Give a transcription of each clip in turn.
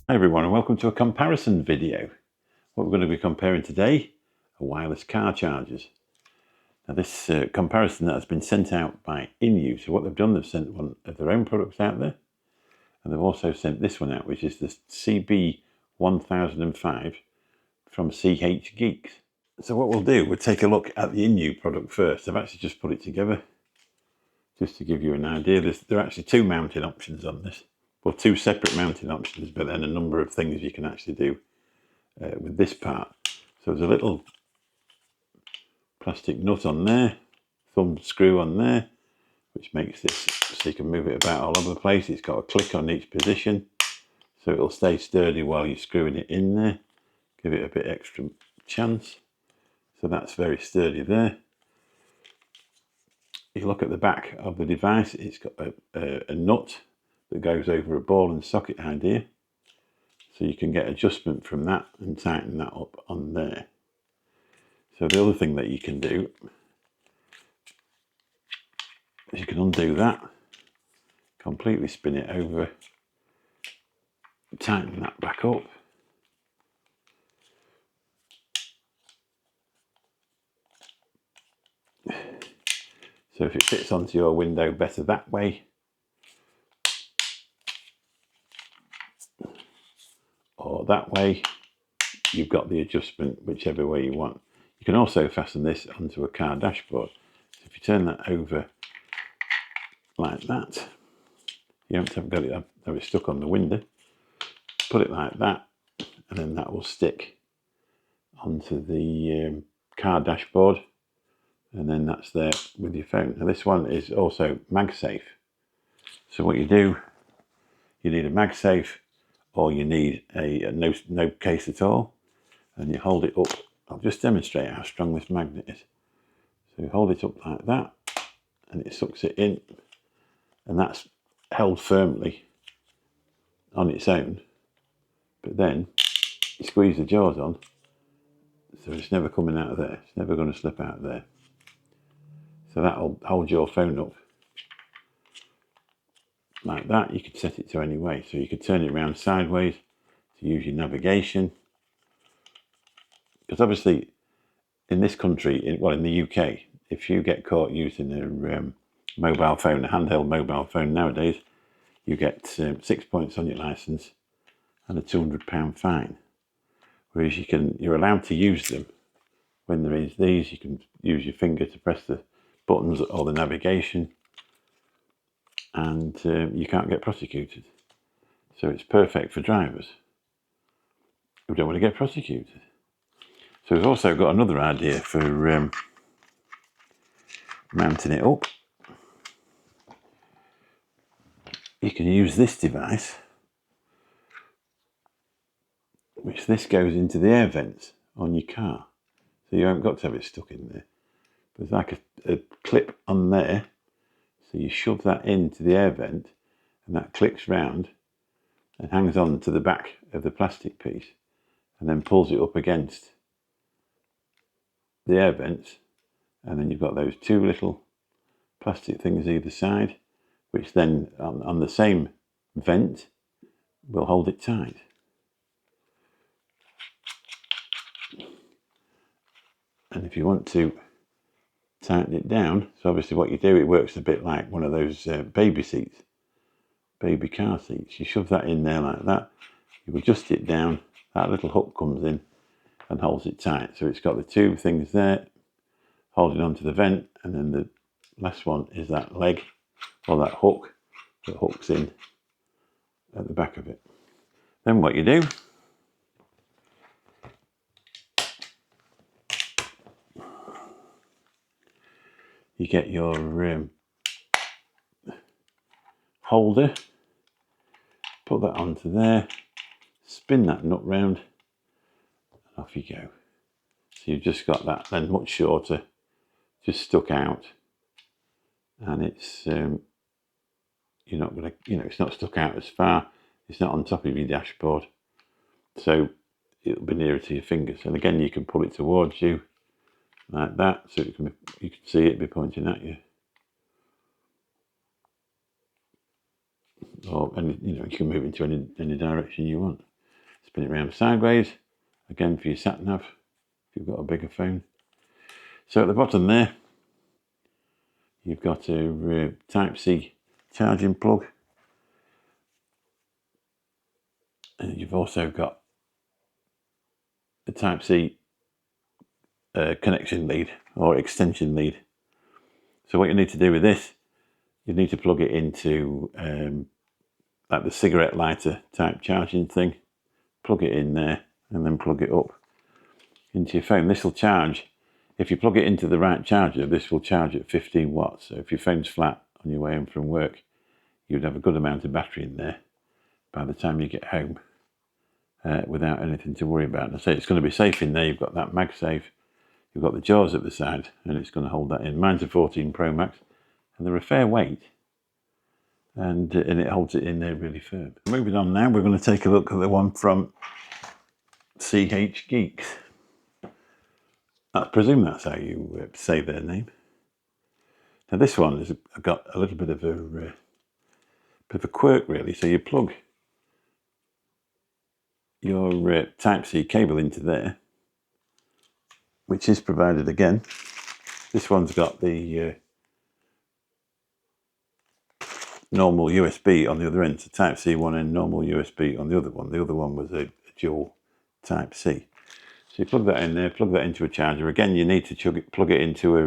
Hi everyone, and welcome to a comparison video. What we're going to be comparing today are wireless car chargers. Now this comparison that has been sent out by InUse. So what they've done, they've sent one of their own products out there, and they've also sent this one out, which is the CB1005 from CH Geeks. So what we'll do, we'll take a look at the InUse product first. I've actually just put it together just to give you an idea. There are actually two mounting options on this. Well, two separate mounting options, but then a number of things you can actually do with this part. So there's a little plastic nut on there, thumb screw on there, which makes this so you can move it about all over the place. It's got a click on each position, so it'll stay sturdy while you're screwing it in there. Give it a bit extra chance. So that's very sturdy there. If you look at the back of the device, it's got a nut that goes over a ball and socket idea. So you can get adjustment from that and tighten that up on there. So the other thing that you can do is you can undo that, completely spin it over, tighten that back up. So if it fits onto your window better that way, or that way, you've got the adjustment whichever way you want. You can also fasten this onto a car dashboard. So if you turn that over like that, you haven't got it have it stuck on the window. Put it like that, and then that will stick onto the car dashboard, and then that's there with your phone. Now this one is also MagSafe. So what you do, you need a MagSafe, or you need a no case at all, and you hold it up. I'll just demonstrate how strong this magnet is. So you hold it up like that, and it sucks it in, and that's held firmly on its own. But then you squeeze the jaws on, so it's never coming out of there. It's never going to slip out of there. So that'll hold your phone up like that. You could set it to any way. So you could turn it around sideways to use your navigation. Because obviously in this country, in the UK, if you get caught using a mobile phone, a handheld mobile phone nowadays, you get 6 points on your licence and a £200 fine. Whereas you're allowed to use them when there is these. You can use your finger to press the buttons or the navigation, and you can't get prosecuted. So it's perfect for drivers who don't want to get prosecuted. So we've also got another idea for mounting it up. You can use this device, which this goes into the air vents on your car. So you haven't got to have it stuck in there. There's like a clip on there. So you shove that into the air vent, and that clicks round and hangs on to the back of the plastic piece, and then pulls it up against the air vents. And then you've got those two little plastic things either side, which then on the same vent will hold it tight. And if you want to tighten it down, so obviously what you do, it works a bit like one of those baby seats, baby car seats. You shove that in there like that, you adjust it down, that little hook comes in and holds it tight. So it's got the two things there holding onto the vent, and then the last one is that leg or that hook that hooks in at the back of it. Then what you do, you get your holder, put that onto there, spin that nut round, and off you go. So you've just got that then much shorter, just stuck out, and it's you're not going to, it's not stuck out as far. It's not on top of your dashboard, so it'll be nearer to your fingers. And again, you can pull it towards you like that, so you can see it be pointing at you. And you can move it into any direction you want. spin it around sideways, again for your sat nav if you've got a bigger phone. So at the bottom there, you've got a Type-C charging plug, and you've also got a Type-C connection lead or extension lead. So what you need to do with this, you need to plug it into like the cigarette lighter type charging thing, plug it in there and then plug it up into your phone. This will charge, if you plug it into the right charger, this will charge at 15 watts. So if your phone's flat on your way home from work, you'd have a good amount of battery in there by the time you get home without anything to worry about. And I say it's going to be safe in there. You've got that MagSafe, you've got the jaws at the side, and it's going to hold that in. Mine's a 14 Pro Max, and they're a fair weight, and it holds it in there really firm. Moving on now, we're going to take a look at the one from CH Geeks. I presume that's how you say their name. Now this one has got a little bit of a quirk really. So you plug your Type-C cable into there, which is provided again. This one's got the normal USB on the other end, so Type-C one end, normal USB on the other one. The other one was a dual Type-C. So you plug that in there, plug that into a charger. Again, you need to plug it into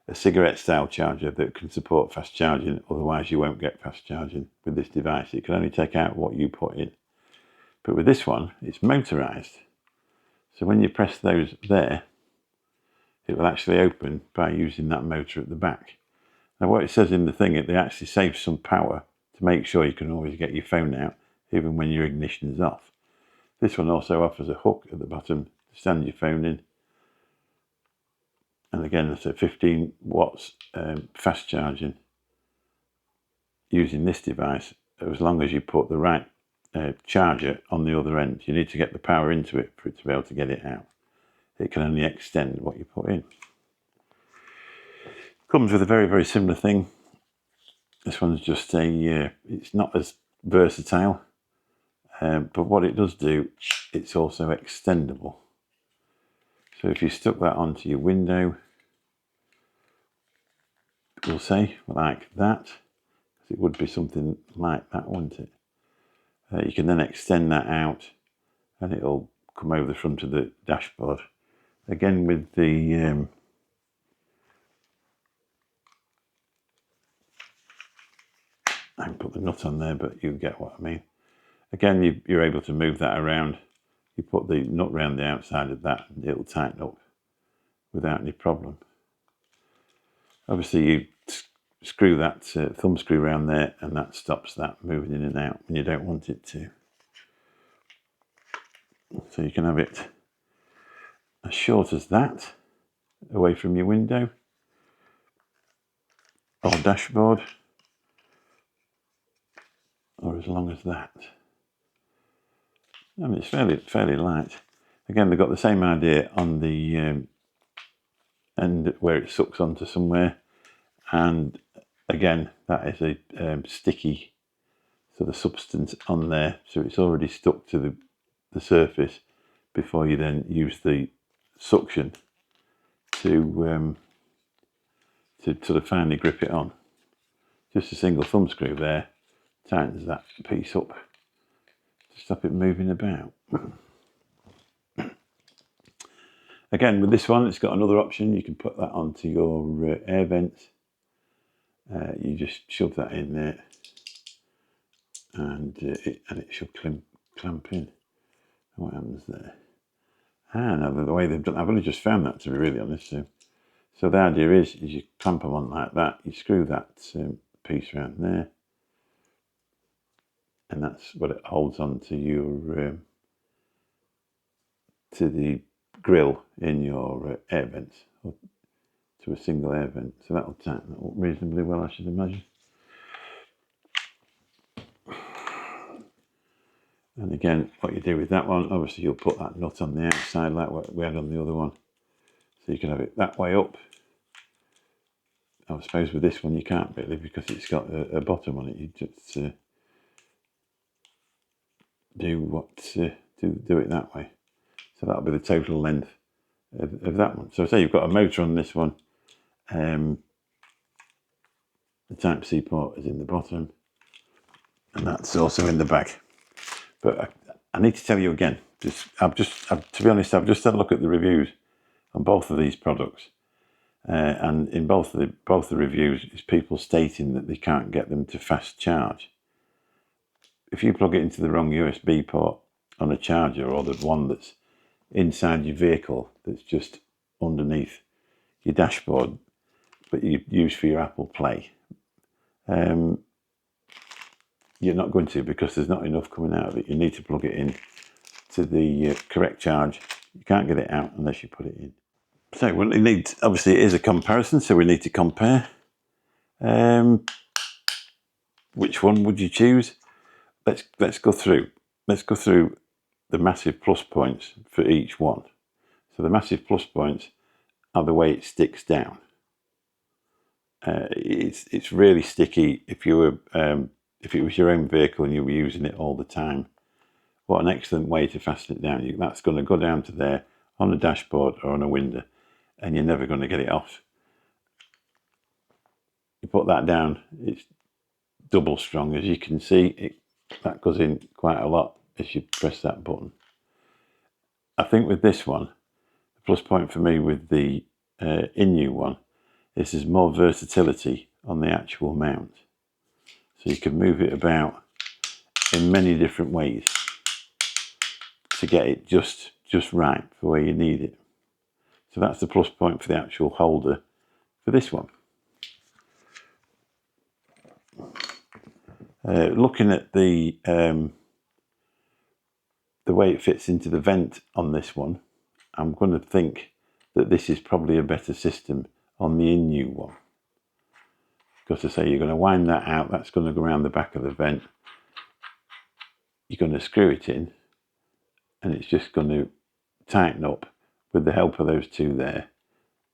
a cigarette style charger that can support fast charging, otherwise you won't get fast charging with this device. It can only take out what you put in. But with this one, it's motorized. So when you press those there, it will actually open by using that motor at the back. Now what it says in the thing, it actually saves some power to make sure you can always get your phone out, even when your ignition is off. This one also offers a hook at the bottom to stand your phone in. And again, it's a 15 watts fast charging using this device, as long as you put the right charger on the other end. You need to get the power into it for it to be able to get it out. It can only extend what you put in. Comes with a very, very similar thing. This one's just it's not as versatile, but what it does do, it's also extendable. So if you stuck that onto your window, we'll say like that, because it would be something like that, wouldn't it? You can then extend that out and it'll come over the front of the dashboard. Again with the I can put the nut on there, but you get what I mean. Again, you're able to move that around. You put the nut around the outside of that and it'll tighten up without any problem. Obviously you screw that thumb screw around there and that stops that moving in and out when you don't want it to. So you can have it as short as that, away from your window or dashboard, or as long as that. I mean, it's fairly light. Again, they've got the same idea on the end where it sucks onto somewhere, and again, that is a sticky sort of substance on there, so it's already stuck to the surface before you then use the suction to sort of finally grip it on. Just a single thumb screw there tightens that piece up to stop it moving about. Again, with this one, it's got another option. You can put that onto your air vents. You just shove that in there, and it should clamp in. What happens there? Now the way they've done, I've only just found that, to be really honest. So the idea is you clamp them on like that. You screw that piece around there, and that's what it holds on to your to the grill in your air vents, or to a single air vent. So that'll tighten that up reasonably well, I should imagine. And again, what you do with that one, obviously you'll put that nut on the outside like what we had on the other one. So you can have it that way up. I suppose with this one you can't really, because it's got a bottom on it. You just do it that way. So that'll be the total length of that one. So say you've got a motor on this one. The Type-C port is in the bottom, and that's also in the back. But I need to tell you again, to be honest, I've just had a look at the reviews on both of these products, and in both the reviews, it's people stating that they can't get them to fast charge. If you plug it into the wrong USB port on a charger, or the one that's inside your vehicle that's just underneath your dashboard, but you use for your Apple Play, you're not going to, because there's not enough coming out of it. You need to plug it in to the correct charge. You can't get it out unless you put it in. So we need, obviously it is a comparison, so we need to compare. Which one would you choose? Let's go through the massive plus points for each one. So the massive plus points are the way it sticks down. It's really sticky. If it was your own vehicle and you were using it all the time, what an excellent way to fasten it down. That's going to go down to there on the dashboard or on a window, and you're never going to get it off. You put that down, it's double strong. As you can see, that goes in quite a lot as you press that button. I think with this one, the plus point for me with the Inu one is there's more versatility on the actual mount. So you can move it about in many different ways to get it just right for where you need it. So that's the plus point for the actual holder for this one. Looking at the way it fits into the vent on this one, I'm going to think that this is probably a better system on the Inu one. Because I say you're going to wind that out, that's going to go around the back of the vent. You're going to screw it in, and it's just going to tighten up with the help of those two there,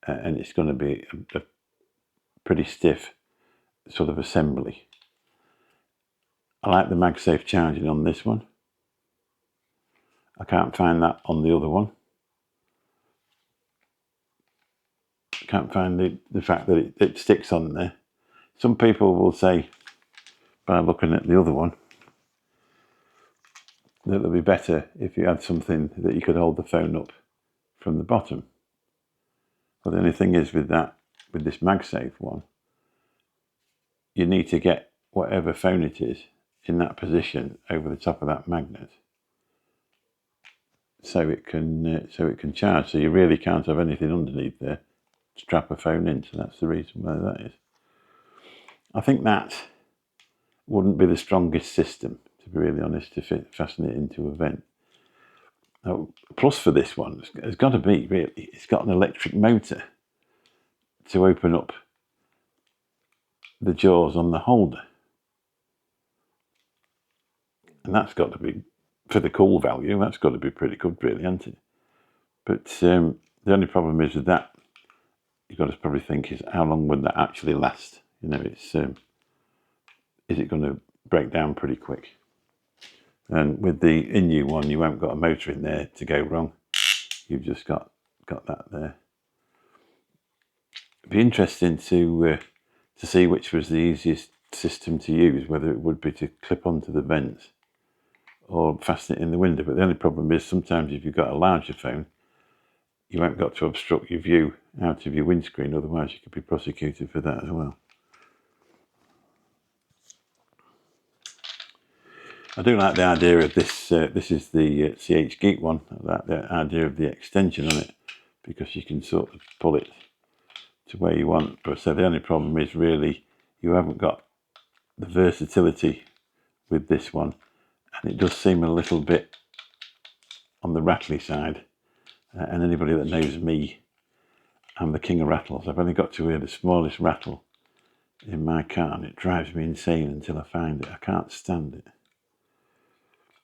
and it's going to be a pretty stiff sort of assembly. I like the MagSafe charging on this one. I can't find that on the other one. I can't find the fact that it sticks on there. Some people will say, by looking at the other one, that it would be better if you had something that you could hold the phone up from the bottom. But the only thing is with this MagSafe one, you need to get whatever phone it is in that position over the top of that magnet, so it can charge. So you really can't have anything underneath there to strap a phone in. So that's the reason why that is. I think that wouldn't be the strongest system, to be really honest, to fasten it into a vent. Now, plus for this one has got to be, really, it's got an electric motor to open up the jaws on the holder. And that's got to be, for the cool value, that's got to be pretty good, really, hasn't it? But the only problem is with that, you've got to probably think, is how long would that actually last? You know, it's is it going to break down pretty quick? And with the Inu one, you haven't got a motor in there to go wrong. You've just got that there. It'd be interesting to see which was the easiest system to use, whether it would be to clip onto the vents or fasten it in the window. But the only problem is sometimes if you've got a larger phone, you haven't got to obstruct your view out of your windscreen, otherwise you could be prosecuted for that as well. I do like the idea of this. This is the CH Geek one. I like the idea of the extension on it, because you can sort of pull it to where you want. But so the only problem is really you haven't got the versatility with this one, and it does seem a little bit on the rattly side. And anybody that knows me, I'm the king of rattles. I've only got to hear the smallest rattle in my car, and it drives me insane until I find it. I can't stand it.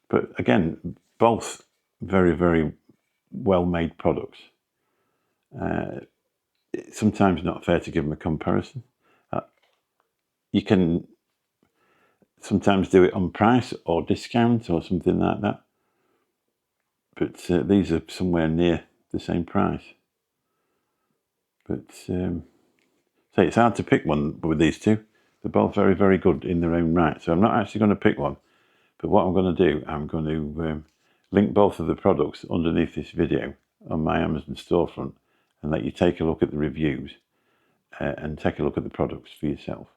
But again, both very, very well-made products. It's sometimes not fair to give them a comparison. You can sometimes do it on price or discount or something like that. But these are somewhere near the same price. But so it's hard to pick one with these two. They're both very, very good in their own right. So I'm not actually going to pick one. But what I'm going to do, I'm going to link both of the products underneath this video on my Amazon storefront and let you take a look at the reviews and take a look at the products for yourself.